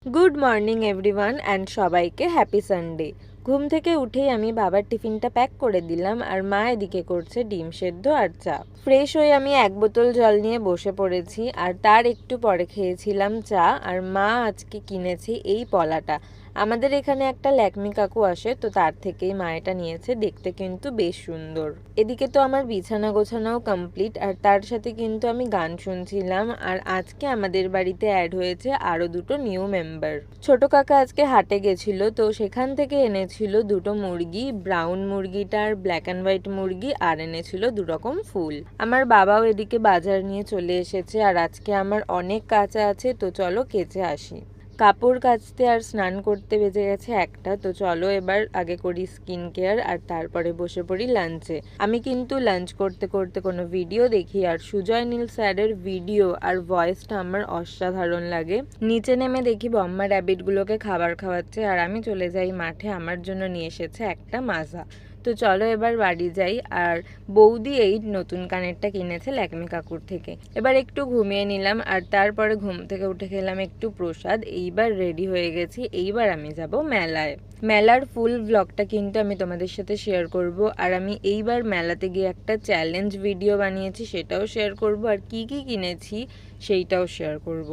Good morning everyone and সবাইকে happy Sunday. ঘুম থেকে উঠেই আমি বাবার টিফিনটা প্যাক করে দিলাম আর মা এদিকে করছে ডিম সেদ্ধ আর চা। ফ্রেশ হয়ে আমি 1 বোতল জল নিয়ে বসে পড়েছি আর তার একটু পরে খেয়েছিলাম চা। আর মা আজকে কিনেছে এই পলাটা। আমাদের এখানে একটা ল্যাকমি কাকু আসে, তো তার থেকেই মা এটা নিয়েছে। দেখতে কিন্তু বেশ সুন্দর। এদিকে তো আমার বিছানা গোছানোও কমপ্লিট, আর তার সাথে কিন্তু আমি গান শুনছিলাম। আর আজকে আমাদের বাড়িতে অ্যাড হয়েছে আরও দুটো নিউ মেম্বার। ছোট কাকা আজকে হাটে গেছিল, তো সেখান থেকে এনেছিল দুটো মুরগি, ব্রাউন মুরগিটা আর ব্ল্যাক অ্যান্ড হোয়াইট মুরগি, আর এনেছিল দুরকম ফুল। আমার বাবাও এদিকে বাজার নিয়ে চলে এসেছে। আর আজকে আমার অনেক কাজ আছে, তো চলো কেচে আসি। কাপড় কাচতে আর স্নান করতে বেজে গেছে 1টা। তো চলো এবার আগে করি স্কিন কেয়ার আর তারপরে বসে পড়ি লাঞ্চে। আমি কিন্তু লাঞ্চ করতে করতে কোনো ভিডিও দেখি, আর সুজয় নীল স্যারের ভিডিও আর ভয়েসটা আমার অসাধারণ লাগে। নিচে নেমে দেখি বম্মা র্যাবিটগুলোকে খাবার খাওয়াচ্ছে, আর আমি চলে যাই মাঠে। আমার জন্য নিয়ে এসেছে একটা মাজা। তো চলো এবার বাড়ি যাই। আর বৌদি এই নতুন কানেরটা কিনেছে ল্যাকমি কাকুর থেকে। এবার একটু ঘুমিয়ে নিলাম, আর তারপরে ঘুম থেকে উঠে খেলাম একটু প্রসাদ। এইবার রেডি হয়ে গেছি, এইবার আমি যাব মেলায়। মেলার ফুল ব্লগটা কিন্তু আমি তোমাদের সাথে শেয়ার করব। আর আমি এইবার মেলাতে গিয়ে একটা চ্যালেঞ্জ ভিডিও বানিয়েছি, সেটাও শেয়ার করব। আর কি কি কিনেছি সেইটাও শেয়ার করব।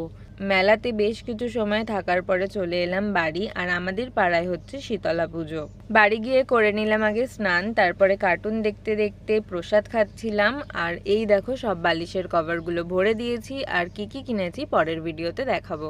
মেলাতে বেশ কিছু সময় থাকার পরে চলে এলাম বাড়ি। আর আমাদের পাড়ায় হচ্ছে শীতলা পুজো। বাড়ি গিয়ে করে নিলাম আগে স্নান, তারপরে কার্টুন দেখতে দেখতে প্রসাদ খাচ্ছিলাম। আর এই দেখো সব বালিশের কভারগুলো ভরে দিয়েছি। আর কি কি কিনেছি পরের ভিডিওতে দেখাবো।